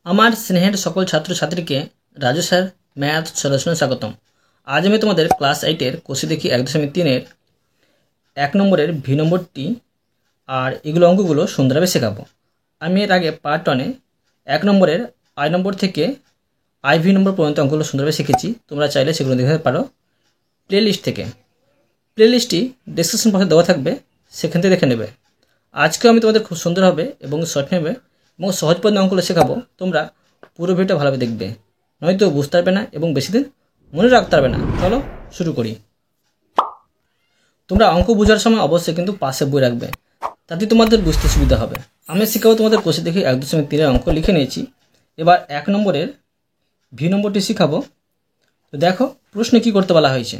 আমার স্নেহের সকল ছাত্রছাত্রীকে রাজু স্যার ম্যাথ সলিউশনে স্বাগতম। আজ আমি তোমাদের ক্লাস 8-এর কোষে দেখি 1.3-এর 1 নম্বরের ভি নম্বরটি আর এগুলো অঙ্কগুলো সুন্দরভাবে শেখাবো। আমি এর আগে পার্ট 1-এ 1 নম্বরের আই নম্বর থেকে IV নম্বর পর্যন্ত অঙ্কগুলো সুন্দরভাবে শিখেছি। তোমরা চাইলে সেগুলো দেখতে পারো প্লেলিস্ট থেকে। প্লেলিস্টটি ডেসক্রিপশন বক্সে দেওয়া থাকবে, সেখান থেকে দেখে নেবে। আজকেও আমি তোমাদের খুব সুন্দরভাবে এবং শর্ট নেবে এবং সহজ পদ্ধতি অঙ্কগুলো শেখাবো। তোমরা পুরো ভিডিওটা ভালোভাবে দেখবে, নয়তো বুঝতে পারবে না এবং বেশি দিন মনে রাখতে পারবে না। চলো শুরু করি। তোমরা অঙ্ক বোঝার সময় অবশ্যই কিন্তু পাশে বই রাখবে, তাতে তোমাদের বুঝতে সুবিধা হবে। আমি শেখাবো তোমাদের কোষে দেখি 1.3-এর অঙ্ক লিখে নিয়েছি। এবার 1 নম্বরের ভি নম্বরটি শেখাবো। তো দেখো প্রশ্নে কি করতে বলা হয়েছে।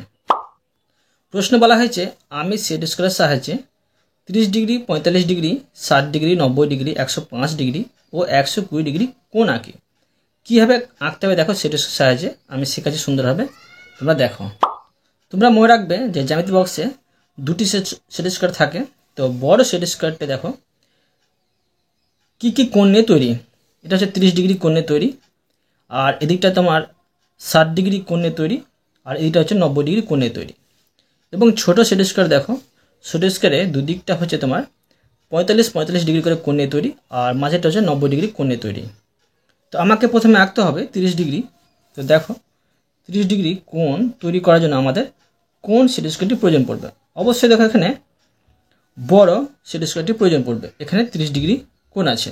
প্রশ্ন বলা হয়েছে আমি সেট স্কোয়ারের সাহায্যে 30 degree, 45 degree, 60 degree, 90 degree, 105 degree ও 120 ডিগ্রি কোণ আঁকি। কীভাবে আঁকতে হবে দেখো সেট স্কোয়ারের সাহায্যে আমি শেখাচ্ছি সুন্দরভাবে, তোমরা দেখো। তোমরা মনে রাখবে যে জ্যামিতি বক্সে দুটি সেট স্কোয়ার থাকে। তো বড় সেট স্কোয়ারটা দেখো কী কোণ নিয়ে তৈরি। এটা হচ্ছে 30 ডিগ্রি কোণ নিয়ে তৈরি, আর এদিকটা তোমার 60 ডিগ্রি কোণ নিয়ে তৈরি, আর এদিকটা হচ্ছে 90 ডিগ্রি কোণ নিয়ে তৈরি। এবং ছোটো সেট স্কোয়ার দেখো, সেট স্কোয়ারে দুদিকটা হচ্ছে তোমার 45 ডিগ্রি করে কোণ নিয়ে তৈরি, আর মাঝেটা হচ্ছে 90 ডিগ্রি কোণ নিয়ে তৈরি। তো আমাকে প্রথমে আঁকতে হবে 30 ডিগ্রি। তো দেখো 30 ডিগ্রি কোণ তৈরি করার জন্য আমাদের কোন সেট স্কোয়ারটি প্রয়োজন পড়বে। অবশ্যই দেখো এখানে বড় সেট স্কোয়ারটি প্রয়োজন পড়বে। এখানে 30 ডিগ্রি কোণ আছে।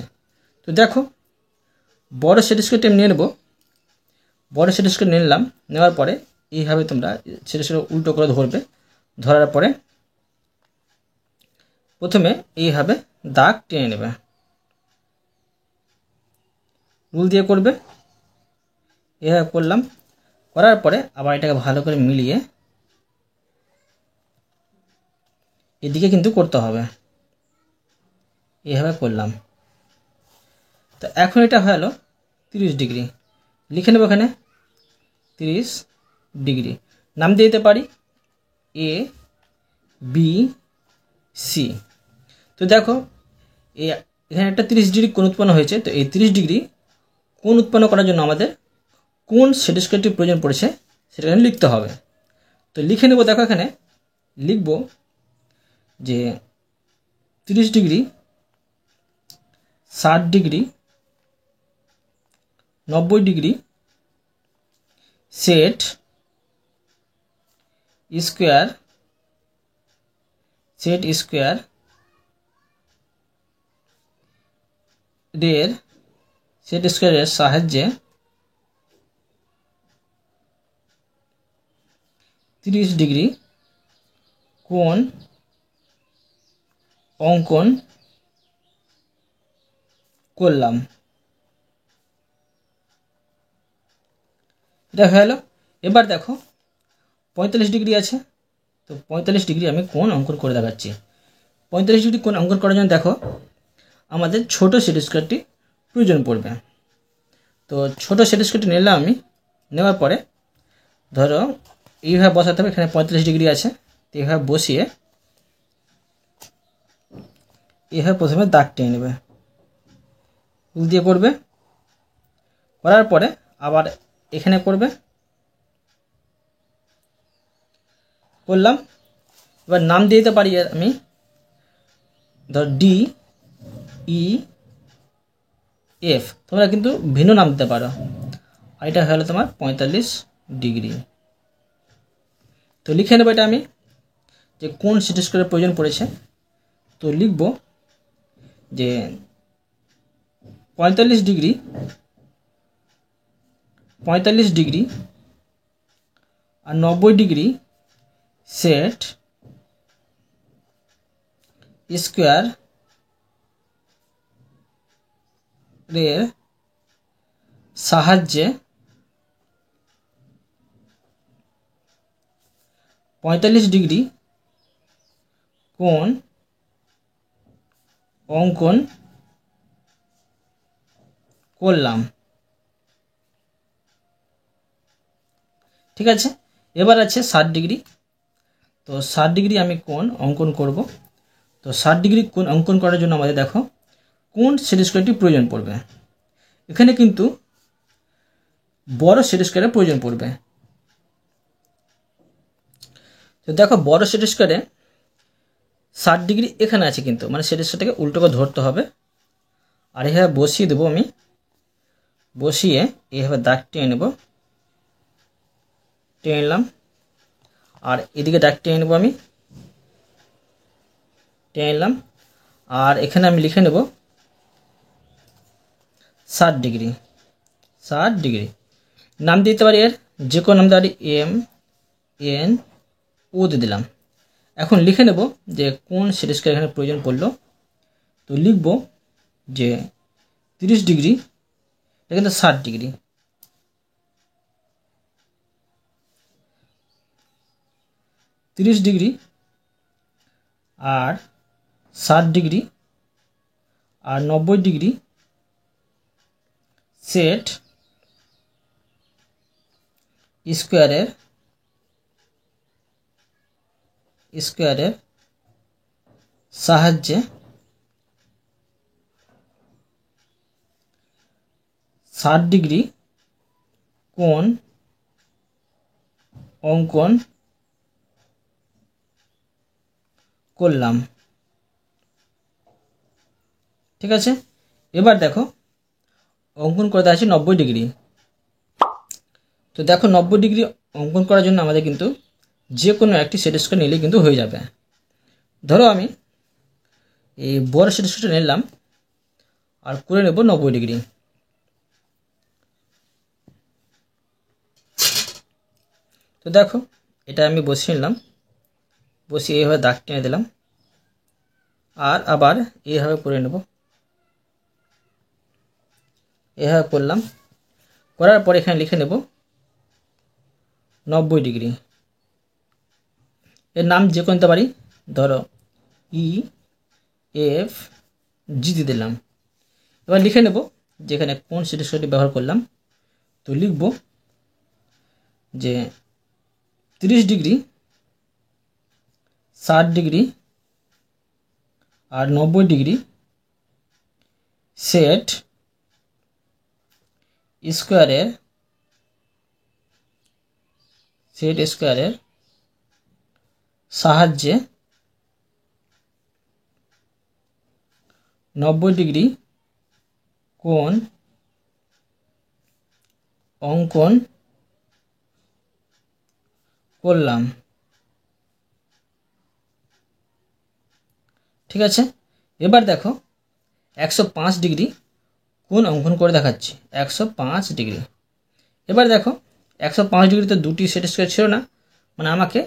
তো দেখো বড় সেট স্কোয়ারটি আমি নিয়ে নেব। বড় সেট স্কোয়ার নিলাম, নেওয়ার পরে এইভাবে তোমরা সেট স্কোয়ার উল্টো করে ধরবে। ধরার পরে প্রথমে এইভাবে দাগ টেনে নেবে, রুল দিয়ে করবে। এভাবে করলাম, করার পরে আবার এটাকে ভালো করে মিলিয়ে এদিকে কিন্তু করতে হবে। এইভাবে করলাম। তো এখন এটা হলো 30 ডিগ্রি। লিখে নেব এখানে 30 ডিগ্রি। নাম দিয়ে দিতে পারি A B C। তো দেখো এখানে একটা 30 ডিগ্রি কোণ উৎপন্ন হয়েছে। তো এই 30 ডিগ্রি কোণ উৎপন্ন করার জন্য আমাদের কোন সেট স্কোয়ারটি প্রয়োজন পড়েছে সেটা এখানে লিখতে হবে। তো লিখে নেব। দেখো এখানে লিখব যে 30 degree, 60 degree, 90 degree set square set স্কোয়ারের সাহায্যে 30 ডিগ্রি কোণ অঙ্কন করলাম। এটা হয়ে গেল। এবার দেখো 45 ডিগ্রি আছে। তো 45 ডিগ্রি আমি কোণ অঙ্কন করে দেখাচ্ছি। 45 ডিগ্রি কোণ অঙ্কন করার জন্য দেখো আমাদের ছোট সেট স্কোয়ারটি প্রয়োজন পড়বে। তো ছোট সেট স্কোয়ারটি নিলাম আমি। নেওয়ার পরে ধরো এইভাবে বসাতে হবে। এখানে 45 ডিগ্রি আছে। তো এইভাবে বসিয়ে এইভাবে প্রথমে দাগ টেনে নেবে, রুল দিয়ে করবে। করার পরে আবার এখানে করবে, করলাম। এবার নাম দিয়ে দিতে পারি আমি, ধর DEF। তোমরা কিন্তু ভিন্ন নাম দিতে পারো। আর এটা হলো তোমার 45 ডিগ্রি। তো লিখে নেবো এটা আমি যে কোন সেট স্কোয়ারের প্রয়োজন পড়েছে। তো লিখব যে 45 ডিগ্রি আর 90 ডিগ্রি সেট স্কোয়ার এর সাহায্যে 45 ডিগ্রি কোণ অঙ্কন করলাম। ঠিক আছে। এবার আছে 60 ডিগ্রি। তো 60 ডিগ্রি আমি কোণ অঙ্কন করব। তো 60 ডিগ্রি কোণ অঙ্কন করার জন্য আমাদের দেখো কোন সেট স্কোয়ারটি প্রয়োজন পড়বে। এখানে কিন্তু বড় সেট স্কোয়ারের প্রয়োজন পড়বে। তো দেখো বড় সেট স্কোয়ারে 60 ডিগ্রি এখানে আছে কিন্তু, মানে সেট স্কোয়ারটাকে উল্টো করে ধরতে হবে। আর এভাবে বসিয়ে দেবো আমি, বসিয়ে এইভাবে দাগ টেনে নেব, টেনে নিলাম। আর এদিকে দাগ টেনে নেব আমি, টেনে নিলাম। আর এখানে আমি লিখে নেব 60 ডিগ্রি, 60 ডিগ্রি। নাম দিতে পারি এর যে কোনো নাম দিতে পারি, এম এন ও দিয়ে দিলাম। এখন লিখে নেব যে কোন সেট স্কোয়ার এখানে প্রয়োজন পড়লো। তো লিখব যে 30 ডিগ্রি, এটা কিন্তু 60 ডিগ্রি। 30 ডিগ্রি আর 60 ডিগ্রি আর 90 ডিগ্রি সেট স্কোয়ারের সাহায্যে 60 ডিগ্রি কোণ অঙ্কন করলাম। ঠিক আছে, এবার দেখো অঙ্কন করতে আছে 90 ডিগ্রি। তো দেখো 90 ডিগ্রি অঙ্কন করার জন্য আমাদের কিন্তু যে কোনো একটি সেট স্কোয়ার নিলে কিন্তু হয়ে যাবে। ধরো আমি এই বড় সেট স্কোয়ারটা নিলাম আর করে নেব 90 ডিগ্রি। তো দেখো এটা আমি বসিয়ে নিলাম, বসিয়ে এইভাবে দাগ টেনে দিলাম আর আবার এইভাবে করে নেব, এভাবে করলাম। করার পর এখানে লিখে নেব 90 ডিগ্রি। এর নাম যে কোনো নিতে পারি, ধরো ই এফ জি দিয়ে দিলাম। এবার লিখে নেব যে এখানে কোন সেট স্কোয়ারটি ব্যবহার করলাম। তো লিখব যে 30 ডিগ্রি, 60 ডিগ্রি আর 90 ডিগ্রি সেট স্কোয়ারের সাহায্যে 90 ডিগ্রি কোণ অঙ্কন করলাম। ঠিক আছে, এবার দেখো 105 ডিগ্রি কোণ অঙ্কন করে দেখাচ্ছি, 105 ডিগ্রি। এবার দেখো 105 ডিগ্রিতে দুটি সেট স্কোয়ার ছিল না, মানে আমাকে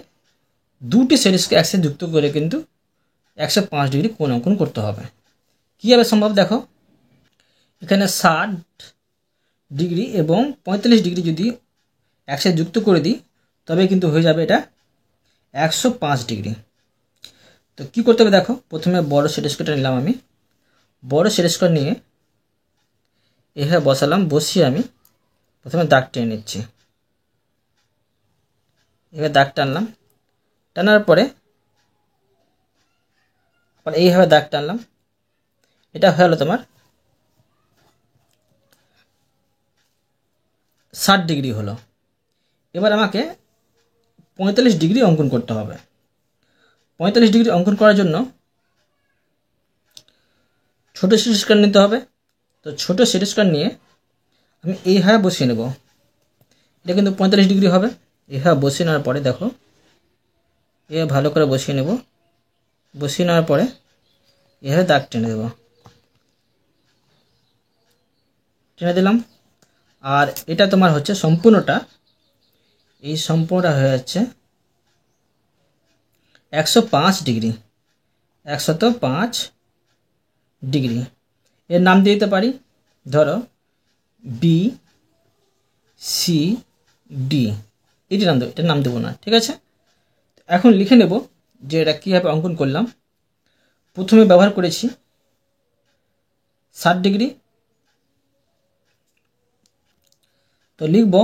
দুটি সেট স্কোয়ার একসাথে যুক্ত করে কিন্তু 105 ডিগ্রি কোণ অঙ্কন করতে হবে। কীভাবে সম্ভব দেখো, এখানে 60 ডিগ্রি এবং 45 ডিগ্রি যদি একসাথে যুক্ত করে দিই তবে কিন্তু হয়ে যাবে এটা 105 ডিগ্রি। তো কী করতে হবে দেখো, প্রথমে বড় সেট স্কোয়ারটা নিলাম আমি, বড় সেট স্কোয়ার নিয়ে এভাবে বসালাম, বসিয়ে আমি প্রথমে দাগ টেনে নিচ্ছি, এভাবে দাগ টানলাম, টানার পরে আবার এইভাবে দাগ টানলাম। এটা হয়ে গেলো তোমার 60 ডিগ্রি হলো। এবার আমাকে 45 ডিগ্রি অঙ্কন করতে হবে। 45 ডিগ্রি অঙ্কন করার জন্য ছোট সেট স্কোয়ার নিতে হবে। তো ছোট সেট স্কোয়ার নিয়ে আমি এইভাবে বসিয়ে নেব, এটা কিন্তু 45 ডিগ্রি হবে। এইভাবে বসিয়ে নেওয়ার পরে দেখো এভাবে ভালো করে বসিয়ে নেব, বসিয়ে নেওয়ার পরে এভাবে দাগ টেনে দেব, টেনে দিলাম। আর এটা তোমার হচ্ছে সম্পূর্ণটা, এই সম্পূর্ণটা হয়ে যাচ্ছে 105 ডিগ্রি, 105 ডিগ্রি। এর নাম দিয়ে দিতে পারি, ধরো বি সি ডি, এটি নাম দেবো, এটার নাম দেবো না। ঠিক আছে, এখন লিখে নেব যে এটা কীভাবে অঙ্কন করলাম। প্রথমে ব্যবহার করেছি 60 ডিগ্রি, তো লিখব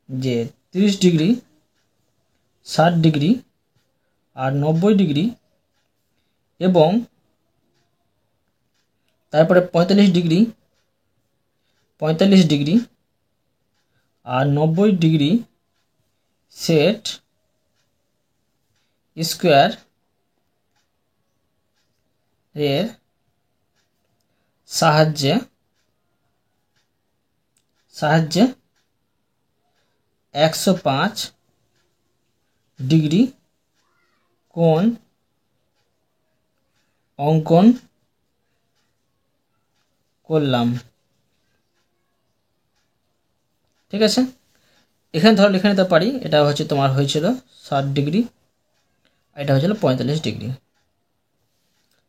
যে 30 ডিগ্রি, 60 ডিগ্রি আর 90 ডিগ্রি এবং তারপরে 45 ডিগ্রি 45 ডিগ্রি আর 90 ডিগ্রি সেট স্কোয়ার এর সাহায্যে 105 ডিগ্রি কোণ অঙ্কন করলাম। ঠিক আছে, এখানে ধরো লিখে নিতে পারি, এটা হচ্ছে তোমার হয়েছিল 60 ডিগ্রি, এটা হয়েছিল 45 ডিগ্রি।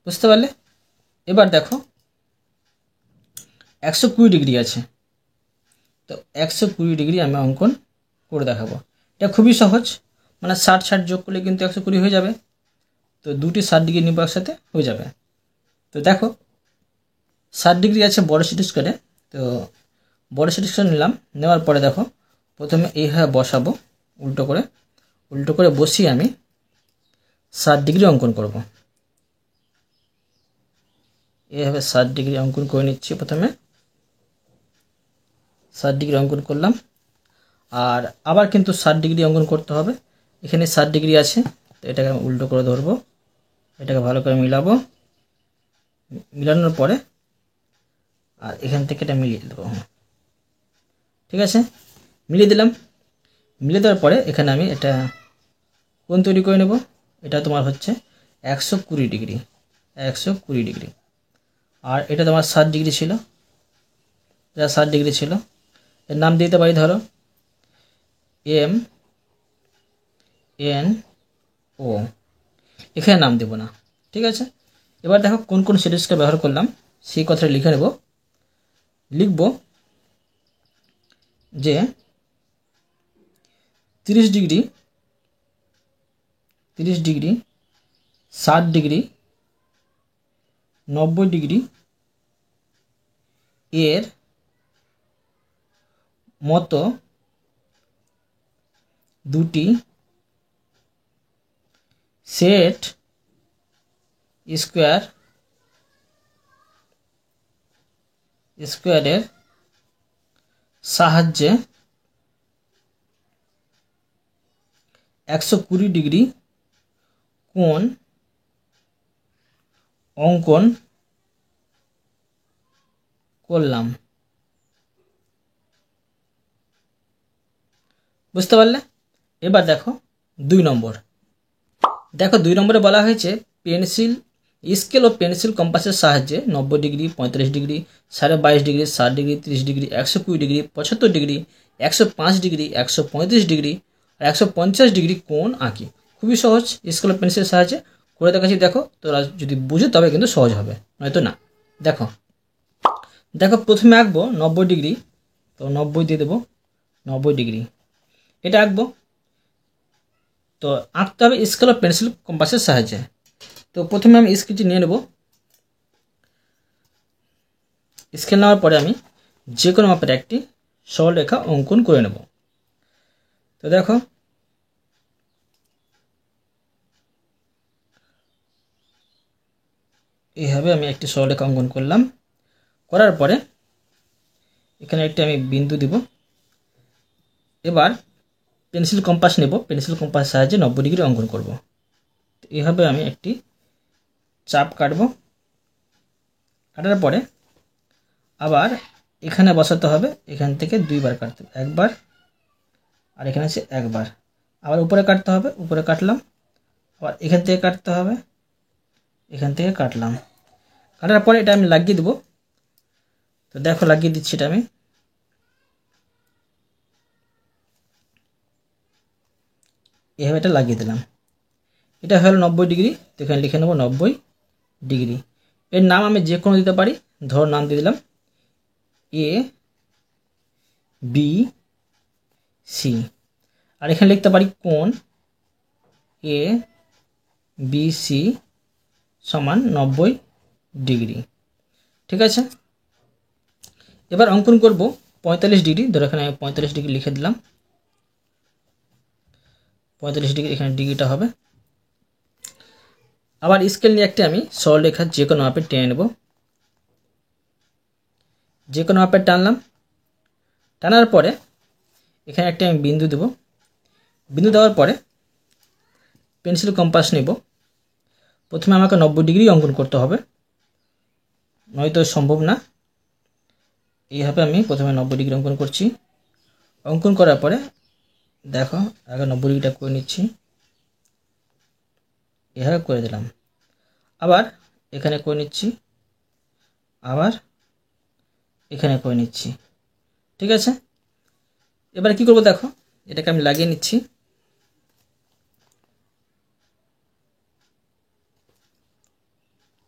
বুঝতে পারলে? এবার দেখো 120 ডিগ্রি আছে, তো 120 ডিগ্রি আমি অঙ্কন করে দেখাবো। এটা খুবই সহজ, মানে 60 যোগ করলে কিন্তু 120 হয়ে যাবে। তো দুটি 60 ডিগ্রি নিব একসাথে, হয়ে যাবে। তো দেখো 60 ডিগ্রি আছে বড় সিটি স্কোয়ারে, তো বড় সিটি স্কোয়ার নিলাম। নেওয়ার পরে দেখো প্রথমে এইভাবে বসাবো, উল্টো করে বসিয়ে আমি 60 ডিগ্রি অঙ্কন করব। এইভাবে 60 ডিগ্রি অঙ্কন করে নিচ্ছি। প্রথমে 60 ডিগ্রি অঙ্কন করলাম, আর আবার কিন্তু 60 ডিগ্রি অঙ্কন করতে হবে। এখানে 60 ডিগ্রি আছে, তো এটাকে আমি উল্টো করে ধরবো, এটাকে ভালো করে মিলাবো। মিলানোর পরে আর এখান থেকে এটা মিলিয়ে দেবো। ঠিক আছে, মিলিয়ে দিলাম। মিলিয়ে দেওয়ার পরে এখানে আমি এটা কোণ তৈরি করে নেব। এটা তোমার হচ্ছে 120 ডিগ্রি, 120 ডিগ্রি। আর এটা তোমার 60 ডিগ্রি ছিল, এটা 60 ডিগ্রি ছিল। এর নাম দিতে পারি ধরো MNO, এখানে নাম দেব না। ঠিক আছে, এবার দেখো কোন কোন সিটি স্কোয়ার ব্যবহার করলাম সেই কথাটা লিখে নেব। লিখব যে 30 ডিগ্রি, 60 ডিগ্রি, 90 ডিগ্রি এর মতো দুটি সেট স্কোয়ারের সাহায্যে 120 ডিগ্রি কোণ অঙ্কন করলাম। বুঝতে পারলে? এবার দেখো 2 নম্বর। দেখো 2 নম্বরে বলা হয়েছে পেন্সিল স্কেল ও পেন্সিল কম্পাসের সাহায্যে 90 degree, 45 degree, 22.5 degree, 60 degree, 30 degree, 120 degree, 75 degree, 105 degree, 135 degree আর 150 ডিগ্রি কোণ আঁকি। খুবই সহজ, স্কেল ও পেন্সিলের সাহায্যে করে দেখাচ্ছি। দেখো তোরা যদি বুঝে তবে কিন্তু সহজ হবে, নয়তো না। দেখো প্রথমে আঁকবো 90 ডিগ্রি, তো 90 দিয়ে দেবো, 90 ডিগ্রি এটা আঁকবো। তো আঁকতে হবে স্কেল ও পেন্সিল কম্পাসের সাহায্যে। তো প্রথমে আমি স্কেলটি নিয়ে নেব। স্কেল নেওয়ার পরে আমি যে কোনো মাপের একটি সরলরেখা অঙ্কন করে নেব। তো দেখো এইভাবে আমি একটি সরলরেখা অঙ্কন করলাম। করার পরে এখানে একটি আমি বিন্দু দিব। এবার পেন্সিল কম্পাস নেব, পেন্সিল কম্পাস সাহায্যে 90 ডিগ্রি অঙ্কন করব। এইভাবে আমি একটি চাপ কাটব। কাটার পরে আবার এখানে বসাতে হবে, এখান থেকে 2 বার কাটতে হবে, একবার আর এখানে আছে একবার। আবার উপরে কাটতে হবে, উপরে কাটলাম। আবার এখান থেকে কাটতে হবে, এখান থেকে কাটলাম। কাটার পরে এটা আমি লাগিয়ে দেব। তো দেখো লাগিয়ে দিচ্ছি, এটা আমি এভাবে এটা লাগিয়ে দিলাম। এটা হলো 90 ডিগ্রি, তো এখানে লিখে নেব 90 ডিগ্রি। এর নাম আমি যে কোনো দিতে পারি, ধর নাম দিয়ে দিলাম ABC। আর এখানে লিখতে পারি কোণ ABC সমান 90 ডিগ্রি। ঠিক আছে, এবার অঙ্কন করব 45 ডিগ্রি। ধরো এখানে 45 ডিগ্রি লিখে দিলাম, 45 ডিগ্রি এখানে ডিগ্রিটা হবে। আবার স্কেল নিয়ে একটি আমি সরলরেখা যে কোনো মাপে টেনে নেব। যে কোনো মাপে টানলাম, টানার পরে এখানে একটা আমি বিন্দু দেব। বিন্দু দেওয়ার পরে পেন্সিল কম্পাস নেব। প্রথমে আমাকে 90 ডিগ্রি অঙ্কন করতে হবে, নয়তো সম্ভব না। এইভাবে আমি প্রথমে 90 ডিগ্রি অঙ্কন করছি। অঙ্কন করার পরে দেখো আগে 90 ডিগ্রিটা করে নিচ্ছি, এভাবে করে দিলাম। আবার এখানে করে নিচ্ছি, আবার এখানে করে নিচ্ছি। ঠিক আছে, এবার কি করব দেখো, এটাকে আমি লাগিয়ে নিচ্ছি।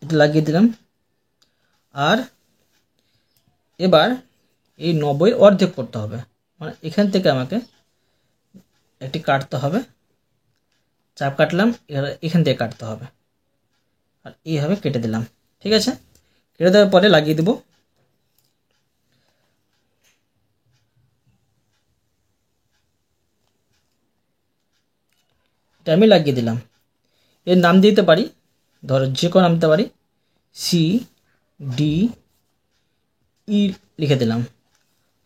এটা লাগিয়ে দিলাম। আর এবার এই 90 অর্ধেক করতে হবে, মানে এখান থেকে আমাকে একটি কাটতে হবে। চাপ কাটলাম, এখান থেকে কাটতে হবে, আর এইভাবে কেটে দিলাম। ঠিক আছে, কেটে দেওয়ার পরে লাগিয়ে দেব। এটা আমি লাগিয়ে দিলাম। এর নাম দিতে পারি, ধরো যে কোনো নাম দিতে পারি, সি ডি ই লিখে দিলাম।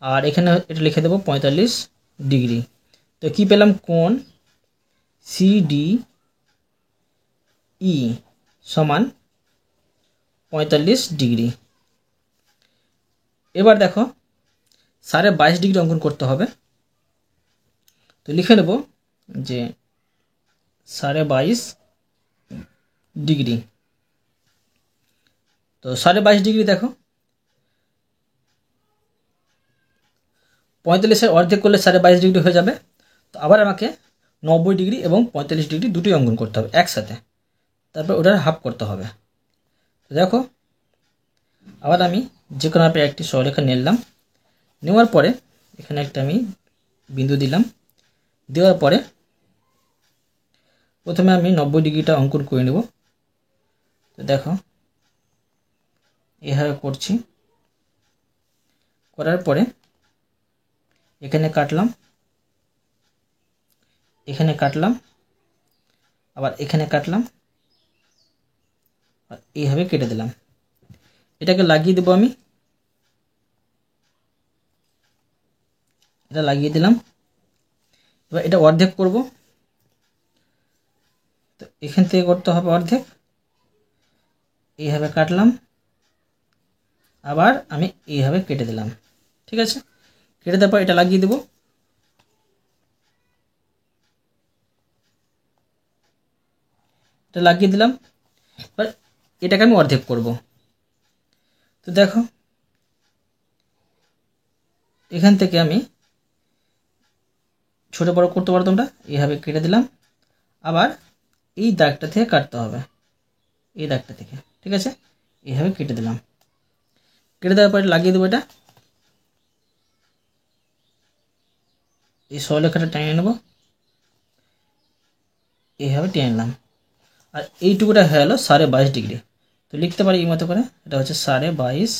আর এখানে এটা লিখে দেবো 45 ডিগ্রি। তো কি পেলাম, কোণ সি ডি ই সমান 45 ডিগ্রি। এবার দেখো 22.5 ডিগ্রি অঙ্কন করতে হবে। তো লিখে নেব যে 22.5 ডিগ্রি। তো 22.5 ডিগ্রি দেখো 45-এর অর্ধেক করলে 22.5 ডিগ্রি হয়ে যাবে। তো আবার আমাকে 90 ডিগ্রি এবং 45 ডিগ্রি দুটোই অঙ্কন করতে হবে একসাথে, তারপর ওটার হাফ করতে হবে। তো দেখো আবার আমি যে কোনো একটি সরলরেখা নিলাম, নেওয়ার পরে এখানে একটা আমি বিন্দু দিলাম। দেওয়ার পরে প্রথমে আমি 90 ডিগ্রিটা অঙ্কন করে নেব। তো দেখো এভাবে করছি, করার পরে এখানে কাটলাম, এখানে কাটলাম, আবার এখানে কাটলাম, আর এইভাবে কেটে দিলাম। এটাকে লাগিয়ে দেবো আমি, এটা লাগিয়ে দিলাম। এবার এটা অর্ধেক করব। তো এখান থেকে করতে হবে অর্ধেক। এইভাবে কাটলাম, আবার আমি এইভাবে কেটে দিলাম। ঠিক আছে, কেটে দেওয়ার পর এটা লাগিয়ে দেব। এটা লাগিয়ে দিলাম। এবার এটাকে আমি অর্ধেক করব। তো দেখো এখান থেকে আমি ছোট বড় করতে পারো তোমরা, এইভাবে কেটে দিলাম। আবার এই দাগটা থেকে কাটতে হবে, এই দাগটা থেকে। ঠিক আছে, এইভাবে কেটে দিলাম। কেটে দেওয়ার পরে লাগিয়ে দেবো এটা। এই সরলরেখাটা টেনে নেব, এইভাবে টেনে নিলাম। আর এইটুকুটা হয়ে গেল 22.5 ডিগ্রি। তো লিখতে পারি এই মতো করে, এটা হচ্ছে 22.5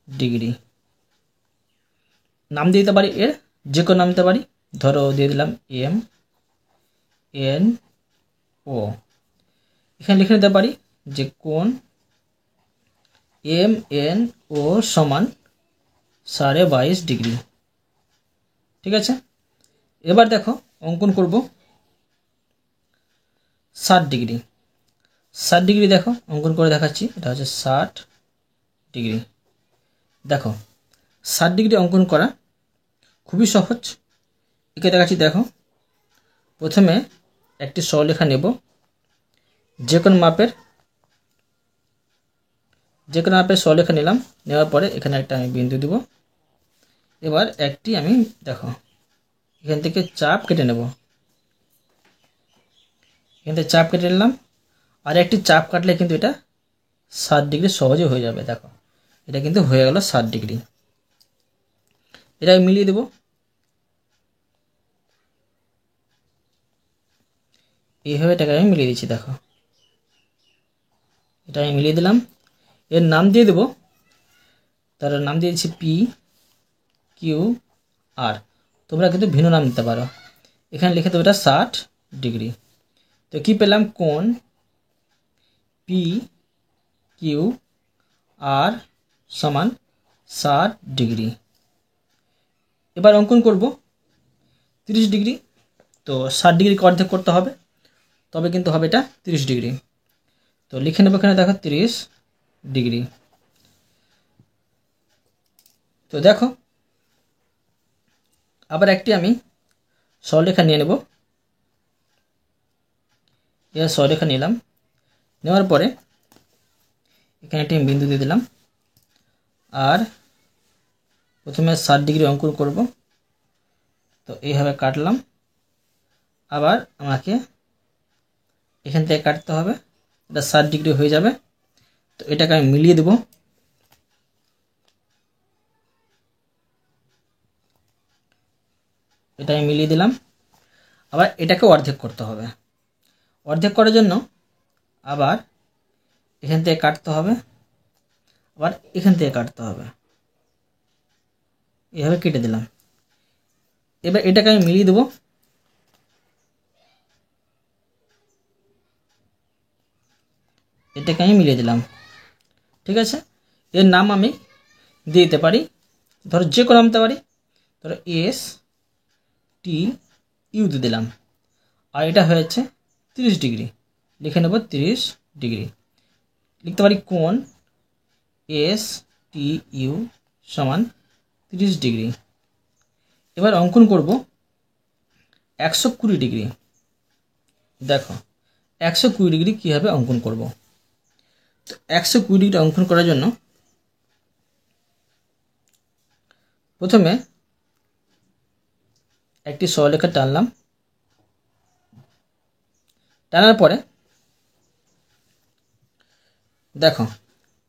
ডিগ্রি। নাম দিয়ে দিতে পারি, এর যে কোনো নাম দিতে পারি। ধরো দিয়ে দিলাম এম এন ও। এখানে লিখে নিতে পারি যে কোণ এম এন ও সমান 22.5 ডিগ্রি। ঠিক আছে, এবার দেখো অঙ্কন করব 60 ডিগ্রি। 60 ডিগ্রি দেখো অঙ্কন করে দেখাচ্ছি, এটা হচ্ছে 60 ডিগ্রি। দেখো 60 ডিগ্রি অঙ্কন করা খুবই সহজ। একে দেখাচ্ছি, দেখো প্রথমে একটি সরলরেখা নেব, যে কোনো মাপের সরলরেখা নিলাম। নেওয়ার পরে এখানে একটা আমি বিন্দু দেব। এবার একটি আমি দেখো এখান থেকে চাপ কেটে নেব, এখান থেকে চাপ কেটে নিলাম। আর একটি চাপ কাটলে কিন্তু এটা 60 ডিগ্রি সহজে হয়ে যাবে। দেখো এটা কিন্তু হয়ে গেল 60 ডিগ্রি। এটা আমি মিলিয়ে দেব। এইভাবে এটাকে আমি মিলিয়ে দিচ্ছি। দেখো এটা আমি মিলিয়ে দিলাম। এর নাম দিয়ে দেব, তার নাম দিয়ে দিচ্ছি পি কিউ আর। তোমরা কিন্তু ভিন্ন নাম দিতে পারো। এখানে লিখে দেবো এটা 60 ডিগ্রি। তো কি পেলাম, কোণ পি কিউ আর সমান 60 ডিগ্রি। এবার অঙ্কন করব 30 ডিগ্রি। তো 60 ডিগ্রিকে অর্ধেক করতে হবে, তবে কিন্তু হবে এটা 30 ডিগ্রি। তো লিখে নেব এখানে দেখো 30 ডিগ্রি। তো দেখো আবার একটি আমি সরলরেখা নিয়ে নেব। এবার সরলরেখা নিলাম, নেওয়ার পরে এখানে একটি বিন্দু দিয়ে দিলাম, আর প্রথমে 60 ডিগ্রি অঙ্কন করব। তো এইভাবে কাটলাম, আবার আমাকে এখান থেকে কাটতে হবে, এটা 60 ডিগ্রি হয়ে যাবে। তো এটাকে আমি মিলিয়ে দেব। এটা আমি মিলিয়ে দিলাম। আবার এটাকে অর্ধেক করতে হবে। অর্ধেক করার জন্য আবার এখান থেকে কাটতে হবে, আবার এখান থেকে কাটতে হবে, এভাবে কেটে দিলাম। এবার এটাকে আমি মিলিয়ে দেব। এটাকে আমি মিলিয়ে দিলাম, ঠিক আছে। এর নাম আমি দিয়ে দিতে পারি, ধরো যে কোনো নাম দিতে পারি, ধরো এস টি ইউ দিয়ে দিলাম। আর এটা হয়েছে 30 ডিগ্রি, লিখে নেব 30 ডিগ্রি। লিখতে পারি কোণ এস টি ইউ সমান 30 ডিগ্রি। এবার অঙ্কন করব 120 ডিগ্রি। দেখো 120 ডিগ্রি কীভাবে অঙ্কন করব। তো 120 ডিগ্রি অঙ্কন করার জন্য প্রথমে একটি সরলরেখা টানলাম, টানার পরে দেখো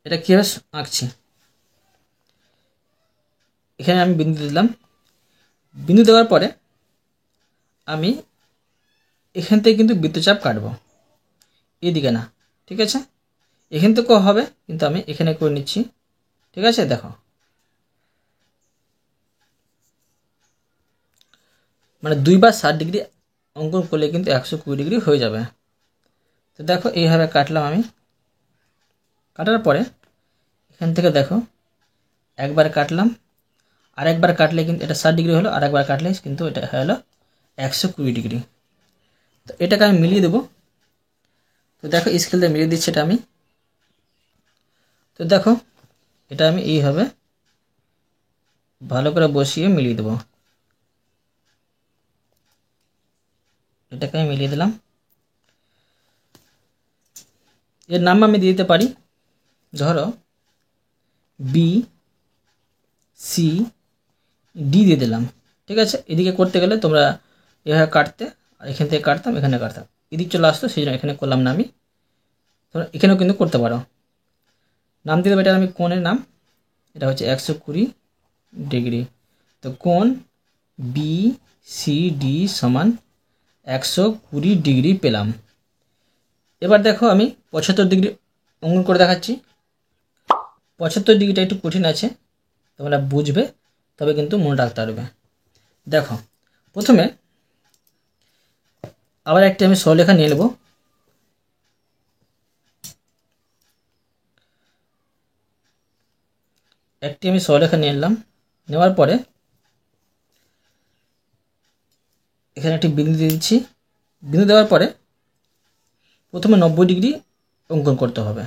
এটা কীভাবে আঁকছি। এখানে আমি বিন্দু দিলাম, বিন্দু দেওয়ার পরে আমি এখান থেকে কিন্তু বৃত্তচাপ কাটবো, এদিকে না, ঠিক আছে। এখান থেকেও হবে, কিন্তু আমি এখানে করে নিচ্ছি, ঠিক আছে। দেখো মানে 2 বার 60 ডিগ্রি অঙ্কন করলে কিন্তু 120 ডিগ্রি হয়ে যাবে। তো দেখো এইভাবে কাটলাম আমি। কাটার পরে এখান থেকে দেখো একবার কাটলাম, আর একবার কাটলে কিন্তু এটা 60 ডিগ্রি হলো, আর একবার কাটলে কিন্তু এটা হলো 120 ডিগ্রি। তো এটাকে আমি মিলিয়ে দেবো। তো দেখো স্কেল দিয়ে মিলিয়ে দিচ্ছি এটা আমি। তো দেখো এটা আমি এইভাবে ভালো করে বসিয়ে মিলিয়ে দেবো। এটাকে আমি মিলিয়ে দিলাম। এর নাম আমি দিয়ে দিতে পারি, ধরো বি সি ডি দিয়ে দিলাম, ঠিক আছে। এদিকে করতে গেলে তোমরা এভাবে কাটতে, আর এখান থেকে কাটতাম, এখানে কাটতাম, এদিক চলে আসতো, সেই জন্য এখানে করলাম না আমি। তোমরা এখানেও কিন্তু করতে পারো। নাম দিয়ে দেবো এটা আমি কোণের নাম, এটা হচ্ছে 120 ডিগ্রি। তো কোণ বি সি ডি সমান 120 ডিগ্রি পেলাম। এবার দেখো আমি 75 ডিগ্রি অঙ্কন করে দেখাচ্ছি। 75 ডিগ্রিটা একটু কঠিন আছে, তোমরা বুঝবে, তবে কিন্তু মনে রাখতে পারবে। দেখো প্রথমে আবার একটি আমি সরলরেখা নিয়ে নেব। একটি আমি সরলরেখা নিয়ে নিলাম, নেওয়ার পরে এখানে একটি বিন্দু দিয়ে দিচ্ছি। বিন্দু দেওয়ার পরে প্রথমে 90 ডিগ্রি অঙ্কন করতে হবে।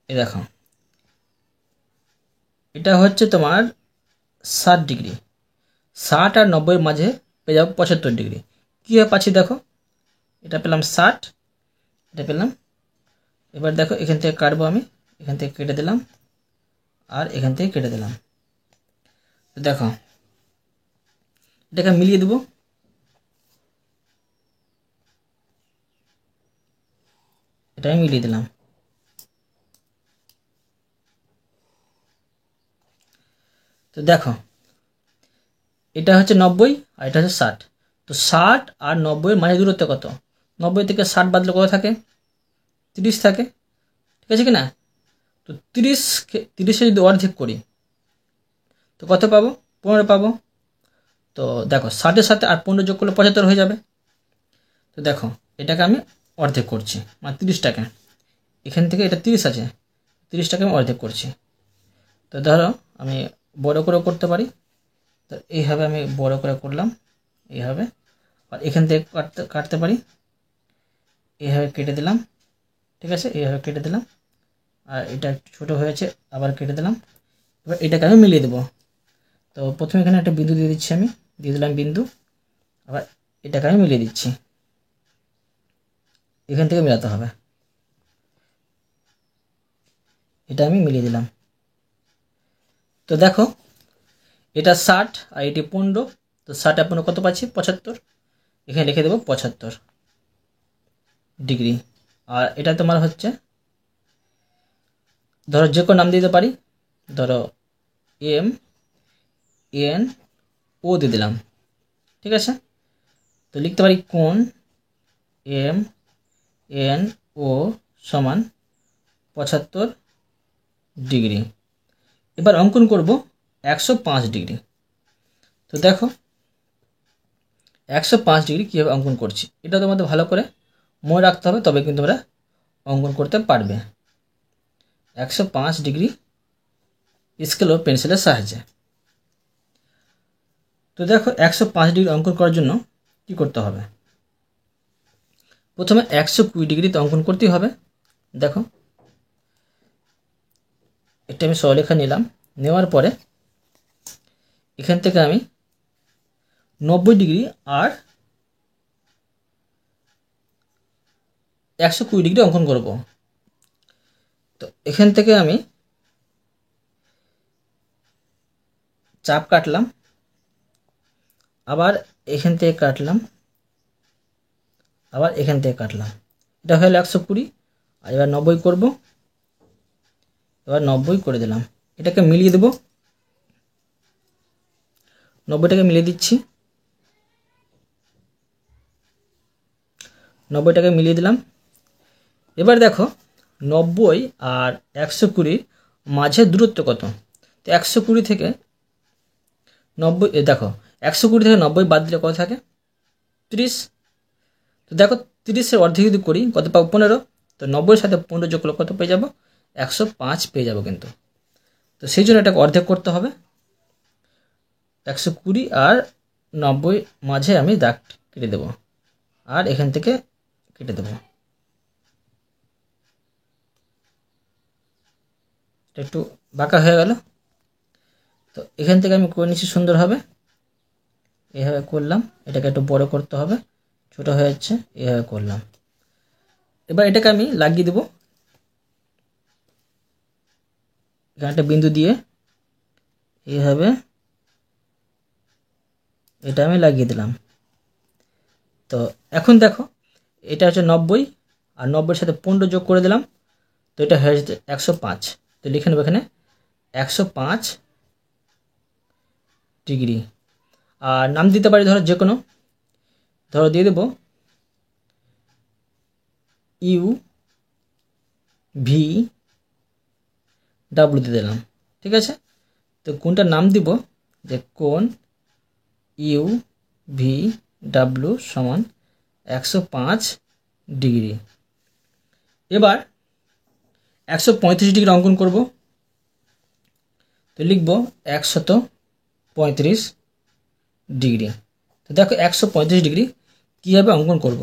এই দেখো এটা হচ্ছে তোমার 60 ডিগ্রি, 60 আর 90 এর মাঝে পেয়ে যাবো 75 ডিগ্রি। কীভাবে পাচ্ছি দেখো, এটা পেলাম 60, এটা পেলাম। এবার দেখো এখান থেকে কাটবো আমি, এখান থেকে কেটে দিলাম, আর এখান থেকে কেটে দিলাম। দেখো এটাকে মিলিয়ে দেবো। এটা আমি মিলিয়ে দিলাম। তো দেখো এটা হচ্ছে 90 আর এটা হচ্ছে 60। তো 60 আর 90 এর মাঝে দূরত্ব কত? 90 থেকে 60 বাদলে কত থাকে? 30 থাকে, ঠিক আছে কি না? তো 30-এ যদি অর্ধেক করি তো কত পাবো? 15 পাবো। তো দেখো 60-এর সাথে আর 15 যোগ করলে 75 হয়ে যাবে। তো দেখো এটাকে আমি অর্ধেক করছি, মানে 30টাকে, এখান থেকে এটা 30 আছে, 30টাকে আমি অর্ধেক করছি। তো ধরো আমি বড় করে করতে পারি। তো এইভাবে আমি বড় করে করলাম এইভাবে। আর এখান থেকে কাটতে পারি, এইভাবে কেটে দিলাম, ঠিক আছে, এইভাবে কেটে দিলাম। আর এটা একটু ছোটো হয়েছে, আবার কেটে দিলাম। এবার এটাকে আমি মিলিয়ে দেবো। তো প্রথমে এখানে একটা বিন্দু দিয়ে দিচ্ছি, আমি দিয়ে দিলাম বিন্দু। আবার এটাকে আমি মিলিয়ে দিচ্ছি, এখান থেকে মেলাতে হবে। এটা আমি মিলিয়ে দিলাম। তো দেখো এটা 60 আর এটি 15। তো 60 আর 15 কত পাচ্ছি? 75। এখানে লিখে দেবো 75 ডিগ্রি। আর এটা তোমার হচ্ছে, ধরো যে কোনো নাম দিতে পারি, ধরো এম এন ও দিয়ে দিলাম, ঠিক আছে। তো লিখতে পারি কোণ এম এন ও সমান 75 ডিগ্রি। এবার অঙ্কন করব 105 ডিগ্রি। তো দেখো 105 ডিগ্রি কীভাবে অঙ্কন করছি, এটা তোমাদের ভালো করে মনে রাখতে হবে, তবে কিন্তু তোমরা অঙ্কন করতে পারবে 105 ডিগ্রি স্কেল ও পেন্সিলের সাহায্যে। তো দেখো 105 ডিগ্রি অঙ্কন করার জন্য কি করতে হবে? প্রথমে 120 ডিগ্রিতে অঙ্কন করতেই হবে। দেখো এটা আমি সরলরেখা নিলাম, নেওয়ার পরে এখান থেকে আমি 90 ডিগ্রি আর 120 ডিগ্রি অঙ্কন করব। তো এখান থেকে আমি চাপ কাটলাম, আবার এখান থেকে কাটলাম, আবার এখান থেকে কাটলাম। এটা হলো 120। আর এবার 90 করব, এবার 90 করে দিলাম। এটাকে মিলিয়ে দেব, 90টাকে মিলিয়ে দিচ্ছি, 90টাকে মিলিয়ে দিলাম। এবার দেখো 90 আর 120 মাঝে দূরত্ব কত? তো 120 থেকে 90, দেখো 120 থেকে 90 বাদ দিলে কত থাকে? 30। তো দেখো 30-এর অর্ধেক যদি করি কত পাবো? 15। তো 90-এর সাথে 15 যোগ করলে কত পেয়ে যাবো? 105 পেয়ে যাবো কিন্তু। তো সেই জন্য এটাকে অর্ধেক করতে হবে। 120 আর 90 মাঝে আমি দাগ কেটে দেবো, আর এখান থেকে কেটে দেবো। এটা একটু বাঁকা হয়ে গেল। তো এখান থেকে আমি করে নিচ্ছি সুন্দরভাবে, এইভাবে করলাম। এটাকে একটু বড় করতে হবে, ছোট হয়ে যাচ্ছে, এইভাবে করলাম। এবার এটাকে আমি লাগিয়ে দেবো, এখানে একটা বিন্দু দিয়ে এইভাবে এটা আমি লাগিয়ে দিলাম। তো এখন দেখো এটা হচ্ছে 90, আর 90-এর সাথে 15 যোগ করে দিলাম। তো এটা হয়ে যাচ্ছে 105। তো লিখে নেবো এখানে 105 ডিগ্রি। আর নাম দিতে পারি ধরো যে কোনো, ধরো দিয়ে দেবো ইউ ভি ডাব্লু দিয়ে দিলাম, ঠিক আছে। তো কোনটার নাম দিব, যে কোণ ইউ ভি ডাব্লু সমান 105 ডিগ্রি। এবার 135 ডিগ্রি অঙ্কন করব। তো লিখব 135 ডিগ্রি। তো দেখো 135 ডিগ্রি কীভাবে অঙ্কন করব।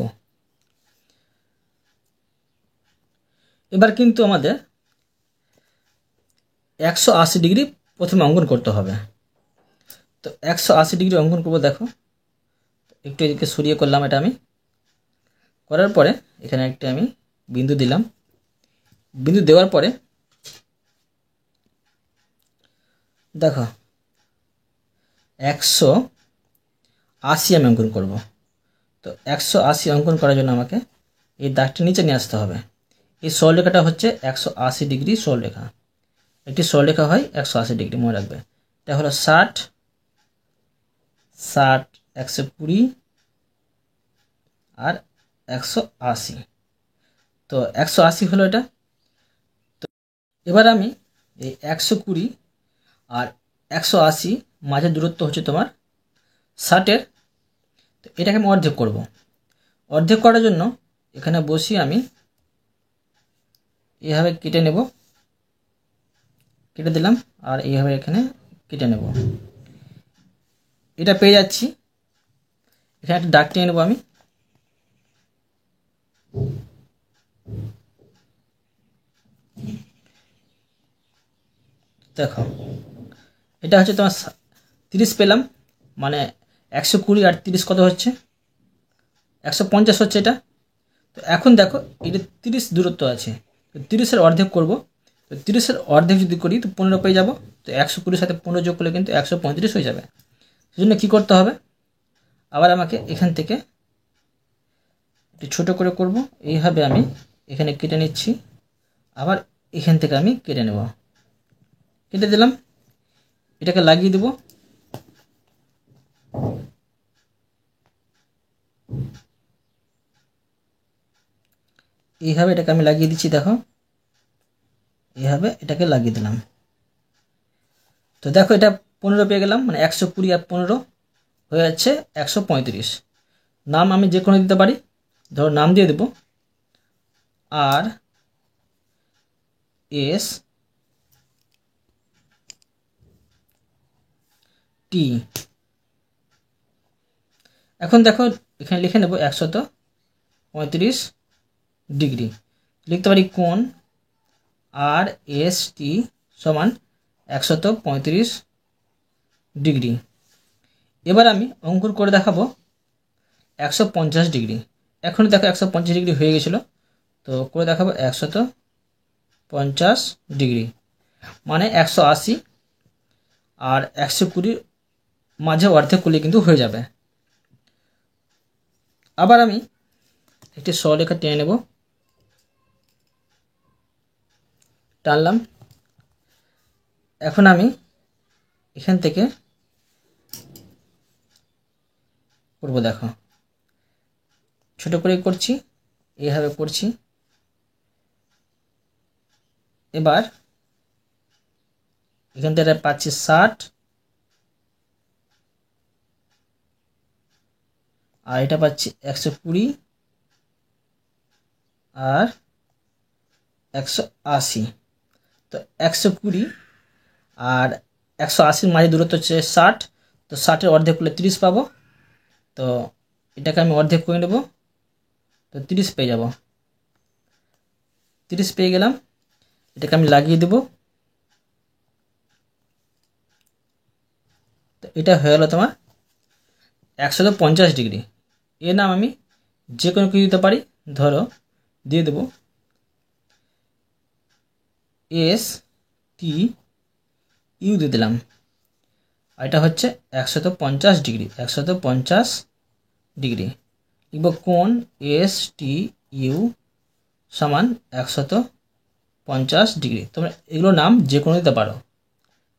এবার কিন্তু আমাদের 180 ডিগ্রি প্রথমে অঙ্কন করতে হবে। তো 180 ডিগ্রি অঙ্কন করব। দেখো একটু এদিকে সরিয়ে করলাম, এটা আমি করার পরে এখানে একটা আমি বিন্দু দিলাম। বিন্দু দেওয়ার পরে দেখো 180 আমি অঙ্কন করব। তো 180 অঙ্কন করার জন্য আমাকে এই দাগটি নিচে নিয়ে আসতে হবে। এই সরলরেখাটা হচ্ছে 180 ডিগ্রি সরলরেখা। একটি সরলরেখা হয় 180 ডিগ্রি, মনে রাখবে। এটা হলো 60 60 120 আর 180। তো 180 হলো এটা। তো এবার আমি এই 120 আর 180 মাঝের দূরত্ব হচ্ছে তোমার 60-এর। তো এটাকে আমি অর্ধেক করব। অর্ধেক করার জন্য এখানে বসিয়ে আমি এইভাবে কেটে নেব, কেটে দিলাম। আর এইভাবে এখানে কেটে নেব। এটা পেয়ে যাচ্ছি, এখানে একটা দাগ টেনে নেব আমি। দেখো এটা হচ্ছে তোমার 30 পেলাম, মানে 120 আর 30 কত হচ্ছে, 150 হচ্ছে এটা। তো এখন দেখো এটা 30 দূরত্ব আছে, তো 30-এর অর্ধেক করব। তো 30-এর অর্ধেক যদি করি তো 15 পেয়ে যাব। তো 120-এর সাথে 15 যোগ করলে কিন্তু 135 হয়ে যাবে। সেজন্য কী করতে হবে, আবার আমাকে এখান থেকে একটু ছোটো করে করব। এইভাবে আমি এখানে কেটে নিচ্ছি, আবার এখান থেকে আমি কেটে নেব। কেটে দিলাম, এটাকে লাগিয়ে দেব। এইভাবে এটাকে আমি লাগিয়ে দিচ্ছি, দেখো এইভাবে এটাকে লাগিয়ে দিলাম। তো দেখো এটা 15 পেয়ে গেলাম, মানে 120 আর 15 হয়ে যাচ্ছে 135। নাম আমি যে কোনো দিতে পারি, ধরো নাম দিয়ে দেব আর এস টি। এখন দেখো এখানে লিখে নেব 135 ডিগ্রি। লিখতে পারি কোণ আর এস টি সমান 135 ডিগ্রি। এবার আমি অঙ্কন করে দেখাবো 150 ডিগ্রি। এখন দেখো 150 ডিগ্রি হয়ে গেছিলো, তো করে দেখাবো 150 ডিগ্রি, মানে 180 আর 120 মাঝে অর্ধেক করলে কিন্তু হয়ে যাবে। আবার আমি একটি সরলরেখা টেনে নেব, টানলাম। এখন আমি এখান থেকে করব, দেখো ছোট করে করছি, এইভাবে করছি। এবার এখান থেকে পাচ্ছি 60 আর এটা পাচ্ছি 120 আর 180। তো 120 আর 180-র মাঝে দূরত্ব হচ্ছে 60, তো 60-এর অর্ধেক করলে 30 পাবো। তো এটাকে আমি অর্ধেক করে নেব, তো 30 পেয়ে যাব। 30 পেয়ে গেলাম, এটাকে আমি লাগিয়ে দেব। তো এটা হয়ে গেল তোমার 150 ডিগ্রি। এর নাম আমি যে কোনো কিছু দিতে পারি, ধরো দিয়ে দেব এস টি ইউ দিয়ে দিলাম। আর এটা হচ্ছে 150 ডিগ্রি, 150 ডিগ্রি। লিখব কোণ এস টি ইউ সমান 150 ডিগ্রি। তোমরা এগুলোর নাম যে কোনো দিতে পারো,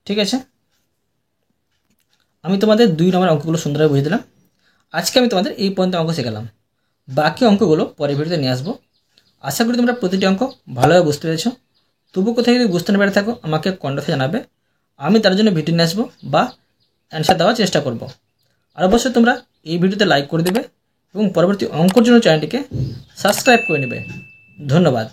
ঠিক আছে। আমি তোমাদের 2 নম্বর অঙ্কগুলো সুন্দরভাবে বুঝিয়ে দিলাম। আজকে আমি তোমাদের এই পর্যন্ত অঙ্ক শেখালাম, বাকি অঙ্কগুলো পরের ভিডিওতে নিয়ে আসবো। আশা করি তোমরা প্রতিটি অঙ্ক ভালোভাবে বুঝতে পেরেছো। তবু কোথায় যদি বুঝতে না পেরে থাকো আমাকে কমেন্টে জানাবে, আমি তার জন্য ভিডিও নিয়ে আসবো বা অ্যান্সার দেওয়ার চেষ্টা করব। আর অবশ্যই তোমরা এই ভিডিওতে লাইক করে দেবে এবং পরবর্তী অঙ্কর জন্য চ্যানেলটিকে সাবস্ক্রাইব করে নেবে। ধন্যবাদ।